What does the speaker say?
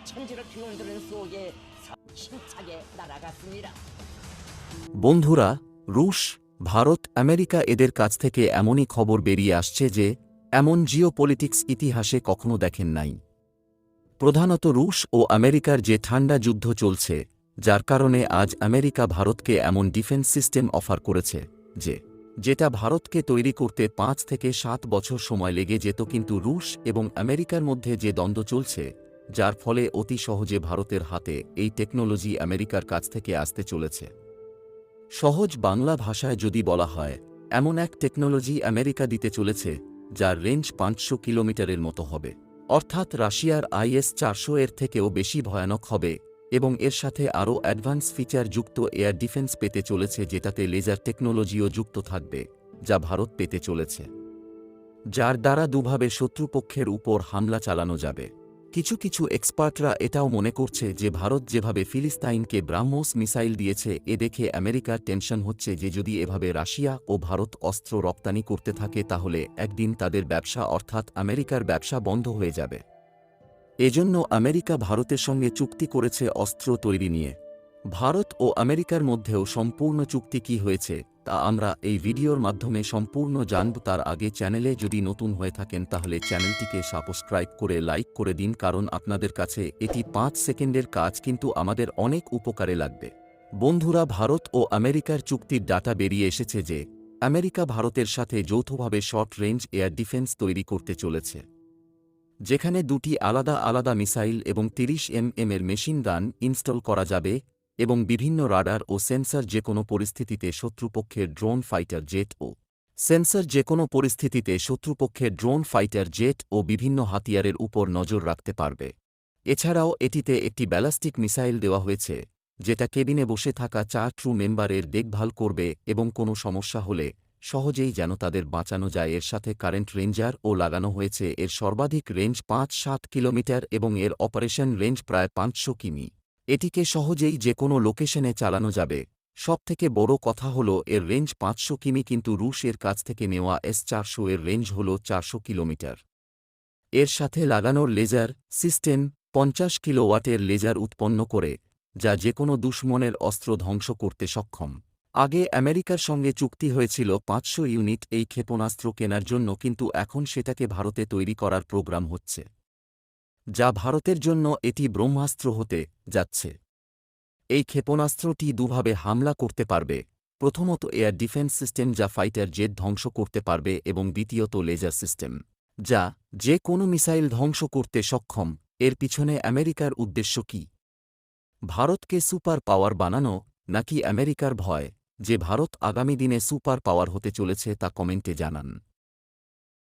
천지를 뒤흔드는 속에 힘차게 날아갔습니다. বন্ধুরা, রুশ, ভারত, আমেরিকা এদের কাছ থেকে এমনই খবর বেরিয়ে আসছে যে এমন জিওপলিটিক্স ইতিহাসে কখনো দেখেন নাই। প্রধানত রুশ ও আমেরিকার যে ঠান্ডা যুদ্ধ চলছে, যার কারণে আজ আমেরিকা ভারতকে এমন ডিফেন্স সিস্টেম অফার করেছে যেটা ভারতকে তৈরি করতে 5 থেকে 7 বছর সময় লেগে যেত, কিন্তু রুশ এবং আমেরিকার মধ্যে যে দ্বন্দ্ব চলছে, যার ফলে অতি সহজে ভারতের হাতে এই টেকনোলজি আমেরিকার কাছ থেকে আসতে চলেছে। সহজ বাংলা ভাষায় যদি বলা হয়, এমন এক টেকনোলজি আমেরিকা দিতে চলেছে যার রেঞ্জ 500 কিলোমিটারের মতো হবে, অর্থাৎ রাশিয়ার IS-400 এর থেকেও বেশি ভয়ানক হবে, এবং এর সাথে আরও অ্যাডভান্স ফিচার যুক্ত এয়ার ডিফেন্স পেতে চলেছে, যেটাতে লেজার টেকনোলজিও যুক্ত থাকবে, যা ভারত পেতে চলেছে, যার দ্বারা দুভাবে শত্রুপক্ষের উপর হামলা চালানো যাবে। কিছু কিছু এক্সপার্টরা এটাও মনে করছে যে ভারত যেভাবে ফিলিস্তাইনকে ব্রাহ্মোস মিসাইল দিয়েছে, এ দেখে আমেরিকার টেনশন হচ্ছে যে যদি এভাবে রাশিয়া ও ভারত অস্ত্র রপ্তানি করতে থাকে তাহলে একদিন তাদের ব্যবসা অর্থাৎ আমেরিকার ব্যবসা বন্ধ হয়ে যাবে। এজন্য আমেরিকা ভারতের সঙ্গে চুক্তি করেছে অস্ত্র তৈরি নিয়ে। ভারত ও আমেরিকার মধ্যেও সম্পূর্ণ চুক্তি কী হয়েছে তা আমরা এই ভিডিওর মাধ্যমে সম্পূর্ণ জানব। তার আগে চ্যানেলে যদি নতুন হয়ে থাকেন তাহলে চ্যানেলটিকে সাবস্ক্রাইব করে লাইক করে দিন, কারণ আপনাদের কাছে এটি 5 সেকেন্ডের কাজ, কিন্তু আমাদের অনেক উপকারে লাগবে। বন্ধুরা, ভারত ও আমেরিকার চুক্তির ডাটা বেরিয়ে এসেছে যে আমেরিকা ভারতের সাথে যৌথভাবে শর্ট রেঞ্জ এয়ার ডিফেন্স তৈরি করতে চলেছে, যেখানে দুটি আলাদা আলাদা মিসাইল এবং 30 এর মেশিন গান ইনস্টল করা যাবে, এবং বিভিন্ন রাডার ও সেন্সর যে কোনো পরিস্থিতিতে শত্রুপক্ষের ড্রোন ফাইটার জেট ও বিভিন্ন হাতিয়ারের উপর নজর রাখতে পারবে। এছাড়াও এটিতে একটি ব্যালাস্টিক মিসাইল দেওয়া হয়েছে, যেটা কেবিনে বসে থাকা 4 ক্রু মেম্বারের দেখভাল করবে এবং কোনো সমস্যা হলে সহজেই যেন তাদের বাঁচানো যায়। এর সাথে কারেন্ট রেঞ্জার ও লাগানো হয়েছে। এর সর্বাধিক রেঞ্জ 5-7 কিলোমিটার এবং এর অপারেশন রেঞ্জ প্রায় 500 কিমি। এটিকে সহজেই যে কোনো লোকেশনে চালানো যাবে। সবথেকে বড় কথা হলো এর রেঞ্জ 500 কিমি, কিন্তু রুশের কাছ থেকে নেওয়া S-400 এর রেঞ্জ হল 400 কিলোমিটার। এর সাথে লাগানোর লেজার সিস্টেম 50 কিলোওয়াটের লেজার উৎপন্ন করে, যা যে কোনো দুশ্মনের অস্ত্র ধ্বংস করতে সক্ষম। আগে আমেরিকার সঙ্গে চুক্তি হয়েছিল 500 ইউনিট এই ক্ষেপণাস্ত্র কেনার জন্য, কিন্তু এখন সেটাকে ভারতে তৈরি করার প্রোগ্রাম হচ্ছে, যা ভারতের জন্য এটি ব্রহ্মাস্ত্র হতে যাচ্ছে। এই ক্ষেপণাস্ত্রটি দুভাবে হামলা করতে পারবে, প্রথমত এয়ার ডিফেন্স সিস্টেম যা ফাইটার জেট ধ্বংস করতে পারবে, এবং দ্বিতীয়ত লেজার সিস্টেম যা যে কোনো মিসাইল ধ্বংস করতে সক্ষম। এর পিছনে আমেরিকার উদ্দেশ্য কি? ভারতকে সুপার পাওয়ার বানানো, নাকি আমেরিকার ভয় যে ভারত আগামী দিনে সুপার পাওয়ার হতে চলেছে? তা কমেন্টে জানান।